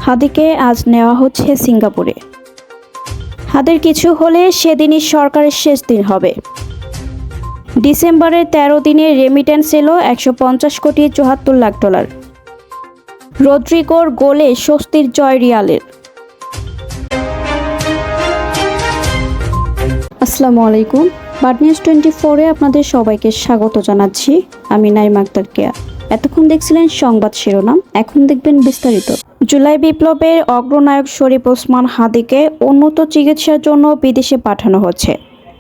হাদিকে আজ নেওয়া হচ্ছে সিঙ্গাপুরে। হাদির কিছু হলে সেদিনই সরকারের শেষ দিন হবে। ডিসেম্বরের 13 দিনে রেমিট্যান্স এলো $150,74,00,000। রদ্রিগোর গোলে স্বস্তির জয় রিয়ালের। আসসালামু আলাইকুম, বাড নিউজ 24-এ আপনাদের সবাইকে স্বাগত জানাচ্ছি। আমি নাইমা আক্তার কেয়া। এতক্ষণ দেখছিলেন সংবাদ শিরোনাম, এখন দেখবেন বিস্তারিত। জুলাই বিপ্লবের অগ্রনায়ক শরীফ ওসমান হাদিকে উন্নত চিকিৎসার জন্য বিদেশে পাঠানো হচ্ছে।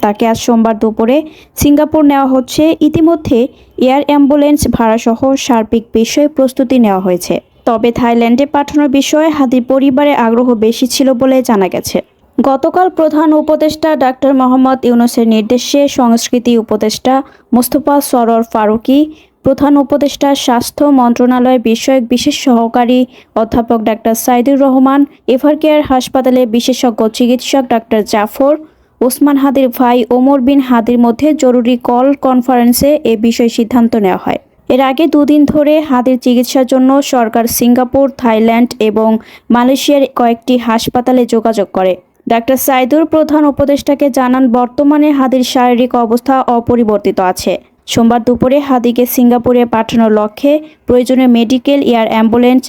তাকে আজ সোমবার দুপুরে সিঙ্গাপুর নেওয়া হচ্ছে। ইতিমধ্যে এয়ার অ্যাম্বুলেন্স ভাড়াসহ সার্বিক বিষয়ে প্রস্তুতি নেওয়া হয়েছে। তবে থাইল্যান্ডে পাঠানোর বিষয়ে হাদির পরিবারের আগ্রহ বেশি ছিল বলে জানা গেছে। গতকাল প্রধান উপদেষ্টা ডাক্তার মোহাম্মদ ইউনূসের নির্দেশে সংস্কৃতি উপদেষ্টা মোস্তফা সরোয়ার ফারুকী, প্রধান উপদেষ্টা স্বাস্থ্য মন্ত্রণালয় বিষয়ক বিশেষ সহকারী অধ্যাপক ডাক্তার সাইদুর রহমান, এভারকেয়ার হাসপাতালে বিশেষজ্ঞ চিকিৎসক ডাক্তার জাফর, ওসমান হাদির ভাই ওমর বিন হাদির মধ্যে জরুরি কল কনফারেন্সে এ বিষয়ে সিদ্ধান্ত নেওয়া হয়। এর আগে দুদিন ধরে হাদির চিকিৎসার জন্য সরকার সিঙ্গাপুর, থাইল্যান্ড এবং মালয়েশিয়ার কয়েকটি হাসপাতালে যোগাযোগ করে। ডাক্তার সাইদুর প্রধান উপদেষ্টাকে জানান, বর্তমানে হাদির শারীরিক অবস্থা অপরিবর্তিত আছে। সোমবার দুপুরে হাদিকে সিঙ্গাপুরে পাঠানোর লক্ষ্যে প্রয়োজনীয় মেডিকেল, এয়ার অ্যাম্বুলেন্স,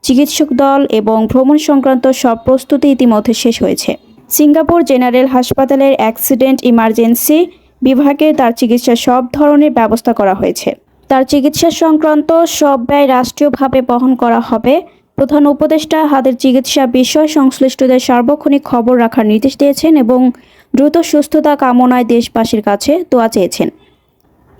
চিকিৎসক দল এবং ভ্রমণ সংক্রান্ত সব প্রস্তুতি ইতিমধ্যে শেষ হয়েছে। সিঙ্গাপুর জেনারেল হাসপাতালের অ্যাক্সিডেন্ট ইমার্জেন্সি বিভাগে তার চিকিৎসার সব ধরনের ব্যবস্থা করা হয়েছে। তার চিকিৎসা সংক্রান্ত সব ব্যয় রাষ্ট্রীয়ভাবে বহন করা হবে। প্রধান উপদেষ্টা হাদির চিকিৎসা বিষয় সংশ্লিষ্টদের সার্বক্ষণিক খবর রাখার নির্দেশ দিয়েছেন এবং দ্রুত সুস্থতা কামনায় দেশবাসীর কাছে দোয়া চেয়েছেন।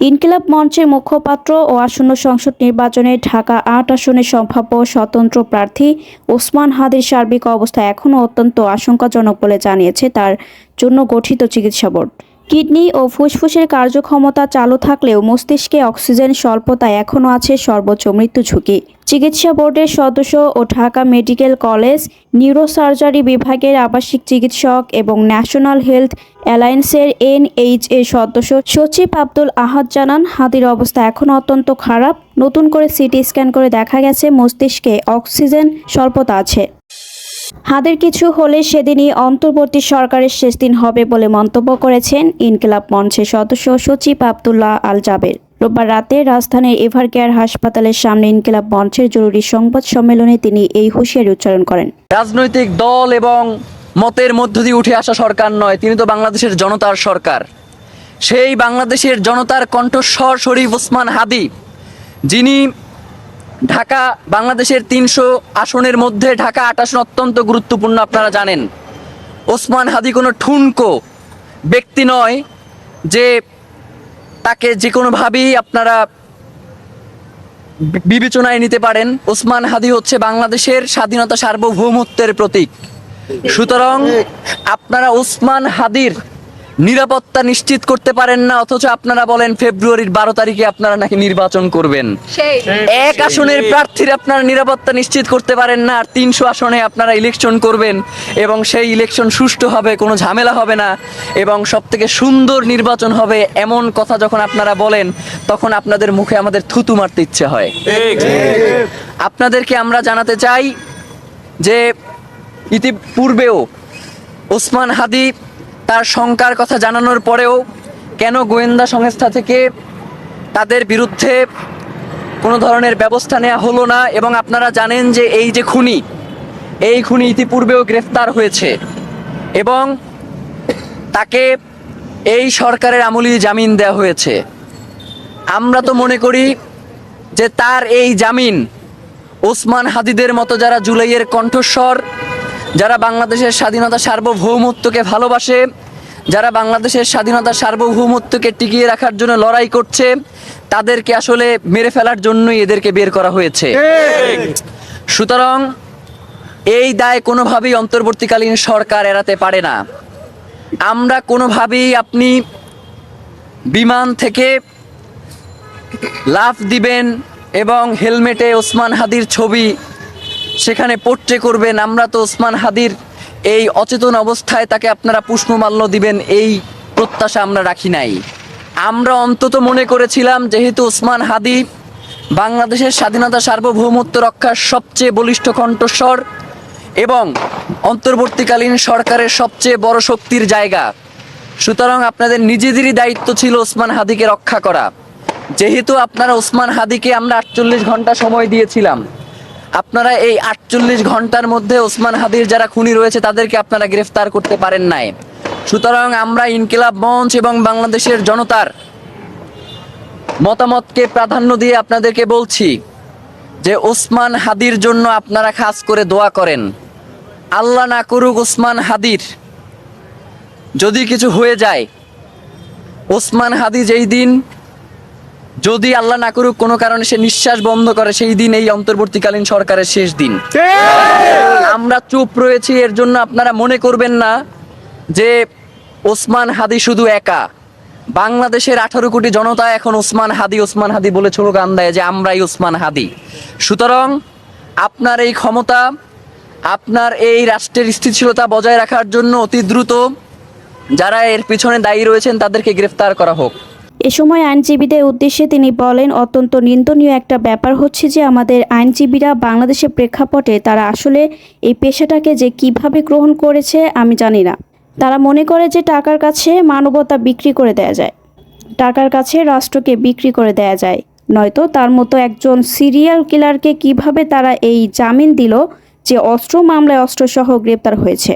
ইনকিলাব মঞ্চের মুখপাত্র ও আসন্ন সংসদ নির্বাচনে ঢাকা ৮ আসনের সম্ভাব্য স্বতন্ত্র প্রার্থী ওসমান হাদির সার্বিক অবস্থা এখনও অত্যন্ত আশঙ্কাজনক বলে জানিয়েছে তার জন্য গঠিত চিকিৎসা বোর্ড। কিডনি ও ফুসফুসের কার্যক্ষমতা চালু থাকলেও মস্তিষ্কে অক্সিজেন স্বল্পতায় এখনও আছে সর্বোচ্চ মৃত্যু ঝুঁকি। চিকিৎসা বোর্ডের সদস্য ও ঢাকা মেডিকেল কলেজ নিউরোসার্জারি বিভাগের আবাসিক চিকিৎসক এবং ন্যাশনাল হেলথ অ্যালায়েন্সের NHA সদস্য সচিব আব্দুল আহাদ জানান, হাদির অবস্থা এখনও অত্যন্ত খারাপ। নতুন করে সিটি স্ক্যান করে দেখা গেছে মস্তিষ্কে অক্সিজেন স্বল্পতা আছে। হাদির কিছু হলে সেদিনই অন্তর্বর্তী সরকারের শেষ দিন হবে বলে মন্তব্য করেছেন ইনকিলাব মঞ্চের সদস্য সচিব আব্দুল্লাহ আল জাবের। রোববার রাতে রাজধানীর এভারকেয়ার হাসপাতালের সামনে ইনকিলাব মঞ্চের জরুরি সংবাদ সম্মেলনে তিনি এই হুঁশিয়ারি উচ্চারণ করেন। রাজনৈতিক দল এবং মতের মধ্য দিয়ে উঠে আসা সরকার নয়, তিনি তো বাংলাদেশের জনতার সরকার। সেই বাংলাদেশের জনতার কণ্ঠস্বর শরীফ ওসমান হাদি, যিনি ঢাকা, বাংলাদেশের 300 আসনের মধ্যে ঢাকা 8 আসন অত্যন্ত গুরুত্বপূর্ণ। আপনারা জানেন ওসমান হাদি কোনো ঠুনকো ব্যক্তি নয় যে তাকে যে কোনোভাবেই আপনারা বিবেচনায় নিতে পারেন। ওসমান হাদি হচ্ছে বাংলাদেশের স্বাধীনতা, সার্বভৌমত্বের প্রতীক। সুতরাং আপনারা ওসমান হাদির নিরাপত্তা নিশ্চিত করতে পারেন না, অথচ আপনারা বলেন ফেব্রুয়ারির 12 তারিখে আপনারা নাকি নির্বাচন করবেন। এক আসনের প্রার্থীর আপনারা নিরাপত্তা নিশ্চিত করতে পারেন না, আর 300 আসনে আপনারা ইলেকশন করবেন এবং সেই ইলেকশন সুষ্ঠু হবে, কোনো ঝামেলা হবে না এবং সবথেকে সুন্দর নির্বাচন হবে, এমন কথা যখন আপনারা বলেন তখন আপনাদের মুখে আমাদের থুতু মারতে ইচ্ছে হয়। আপনাদেরকে আমরা জানাতে চাই যে ইতিপূর্বেও ওসমান হাদি তার শঙ্কার কথা জানানোর পরেও কেন গোয়েন্দা সংস্থা থেকে তাদের বিরুদ্ধে কোনো ধরনের ব্যবস্থা নেওয়া হলো না। এবং আপনারা জানেন যে এই যে খুনি, এই খুনি ইতিপূর্বেও গ্রেফতার হয়েছে এবং তাকে এই সরকারের আমলি জামিন দেওয়া হয়েছে। আমরা তো মনে করি যে তার এই জামিন ওসমান হাদিদের মতো যারা জুলাইয়ের কণ্ঠস্বর, যারা বাংলাদেশের স্বাধীনতা সার্বভৌমত্বকে ভালোবাসে, যারা বাংলাদেশের স্বাধীনতা সার্বভৌমত্বকে টিকিয়ে রাখার জন্য লড়াই করছে, তাদেরকে আসলে মেরে ফেলার জন্যই এদেরকে বের করা হয়েছে। সুতরাং এই দায় কোনোভাবেই অন্তর্বর্তীকালীন সরকার এড়াতে পারে না। আমরা কোনোভাবেই আপনি বিমান থেকে লাফ দিবেন এবং হেলমেটে ওসমান হাদির ছবি সেখানে পোট্রে করবেন, আমরা তো ওসমান হাদির এই অচেতন অবস্থায় তাকে আপনারা পুষ্পমাল্য দিবেন এই প্রত্যাশা আমরা রাখি নাই। আমরা অন্তত মনে করেছিলাম যেহেতু ওসমান হাদি বাংলাদেশের স্বাধীনতা সার্বভৌমত্ব রক্ষার সবচেয়ে বলিষ্ঠ কণ্ঠস্বর, এবং অন্তর্বর্তীকালীন সরকারের সবচেয়ে বড় শক্তির জায়গা। সুতরাং আপনাদের নিজেদেরই দায়িত্ব ছিল ওসমান হাদিকে রক্ষা করা। যেহেতু আপনারা ওসমান হাদিকে আমরা 48 ঘন্টা সময় দিয়েছিলাম, আপনারা এই 48 ঘন্টার মধ্যে ওসমান হাদির যারা খুনি রয়েছে তাদেরকে আপনারা গ্রেফতার করতে পারেন নাই। সুতরাং আমরা ইনকিলাব মঞ্চ এবং বাংলাদেশের জনতার মতামতকে প্রাধান্য দিয়ে আপনাদেরকে বলছি যে ওসমান হাদির জন্য আপনারা খাস করে দোয়া করেন। আল্লাহ না করুক ওসমান হাদির যদি কিছু হয়ে যায়, ওসমান হাদি যেই দিন, যদি আল্লাহ না করুক কোনো কারণে সে নিঃশ্বাস বন্ধ করে, সেই দিন এই অন্তর্বর্তীকালীন সরকারের শেষ দিন। আমরা চুপ রয়েছি এর জন্য আপনারা মনে করবেন না যে ওসমান হাদি শুধু একা। বাংলাদেশের 18 কোটি জনতা এখন ওসমান হাদি বলে স্লোগান দেয় যে আমরাই ওসমান হাদি। সুতরাং আপনার এই ক্ষমতা, আপনার এই রাষ্ট্রের স্থিতিশীলতা বজায় রাখার জন্য অতি দ্রুত যারা এর পিছনে দায়ী রয়েছেন তাদেরকে গ্রেফতার করা হোক। এ সময় আইনজীবীদের উদ্দেশ্যে তিনি বলেন, অত্যন্ত নিন্দনীয় একটা ব্যাপার হচ্ছে যে আমাদের আইনজীবীরা বাংলাদেশের প্রেক্ষাপটে তারা আসলে এই পেশাটাকে যে কিভাবে গ্রহণ করেছে আমি জানি না। তারা মনে করে যে টাকার কাছে মানবতা বিক্রি করে দেয়া যায়, টাকার কাছে রাষ্ট্রকে বিক্রি করে দেয়া যায়। নয়তো তার মতো একজন সিরিয়াল কিলারকে কিভাবে তারা এই জামিন দিল যে অস্ত্র মামলায় অস্ত্রসহ গ্রেপ্তার হয়েছে।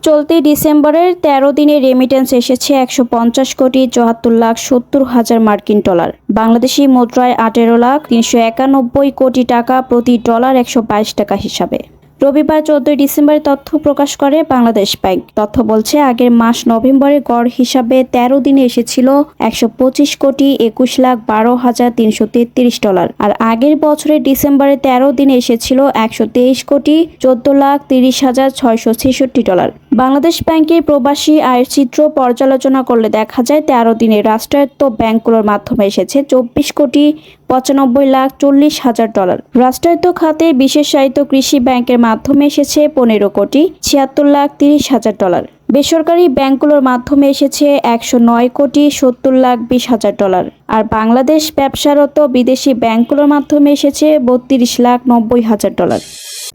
চলতি ডিসেম্বরের 13 দিনে রেমিটেন্স এসেছে 150,74,70,000 মার্কিন ডলার, বাংলাদেশি মুদ্রায় 18,391 কোটি টাকা, প্রতি ডলার 122 টাকা হিসাবে। রবিবার 14 ডিসেম্বর তথ্য প্রকাশ করে বাংলাদেশ ব্যাংক। তথ্য বলছে আগের মাস নভেম্বরে গড় হিসাবে 13 দিনে এসেছিল 125,21,12,333 ডলার, আর আগের বছরের ডিসেম্বরে 13 দিনে এসেছিল 123,14,30,666 ডলার। বাংলাদেশ ব্যাংকের প্রবাসী আয়ের চিত্র পর্যালোচনা করলে দেখা যায় 13 দিনে রাষ্ট্রায়ত্ত ব্যাংকগুলোর মাধ্যমে এসেছে 24,95,40,000 ডলার। রাষ্ট্রায়ত্ত খাতে বিশেষায়িত কৃষি ব্যাংকের মাধ্যমে এসেছে 15,76,30,000 ডলার। বেসরকারি ব্যাংকগুলোর মাধ্যমে এসেছে 109,70,20,000 ডলার। আর বাংলাদেশ ব্যবসারত বিদেশি ব্যাংকগুলোর মাধ্যমে এসেছে 32,90,000 ডলার।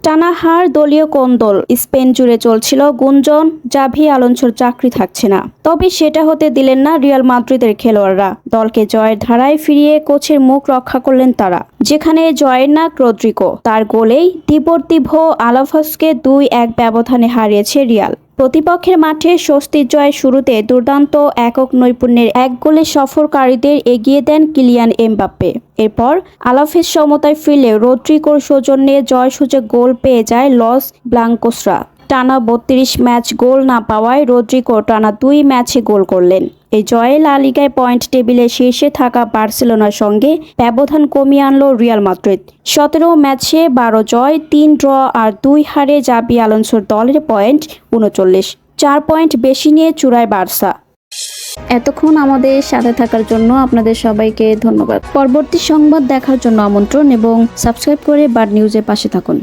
টানা হার, দলীয় কোন্দল, স্পেন জুড়ে চলছিল গুঞ্জন জাভি আলোনসোর চাকরি থাকছে না। তবে সেটা হতে দিলেন না রিয়াল মাদ্রিদের খেলোয়াড়রা। দলকে জয়ের ধারায় ফিরিয়ে কোচের মুখ রক্ষা করলেন তারা। যেখানে জয়ের নাক রদ্রিগো, তার গোলেই দিপোর্তিভো আলাভেসকে 2-1 ব্যবধানে হারিয়েছে রিয়াল। প্রতিপক্ষের মাঠে স্বস্তির জয়ের শুরুতে দুর্দান্ত একক নৈপুণ্যের এক গোলে সফরকারীদের এগিয়ে দেন কিলিয়ান এমবাপ্পে। এরপর আলাভেস সমতায় ফিরলে রদ্রিগোর সৌজন্যে জয়সূচক গোল পেয়ে যায় লস ব্লাঙ্কোসরা। টানা 32 ম্যাচ গোল না পাওয়ায় রদ্রিগো টানা 2 ম্যাচে গোল করলেন। এই জয়ে লা লিগায় পয়েন্ট টেবিলে শীর্ষে থাকা বার্সেলোনার সঙ্গে ব্যবধান কমিয়ে আনল রিয়াল মাদ্রিদ। 17 ম্যাচে 12 জয়, 3 ড্র আর 2 হারে জাভি আলোনসোর দলের পয়েন্ট 39, 4 পয়েন্ট বেশি নিয়ে চূড়ায় বার্সা। এতক্ষণ আমাদের সাথে থাকার জন্য আপনাদের সবাইকে ধন্যবাদ। পরবর্তী সংবাদ দেখার জন্য আমন্ত্রণ এবং সাবস্ক্রাইব করে বার্ড নিউজের পাশে থাকুন।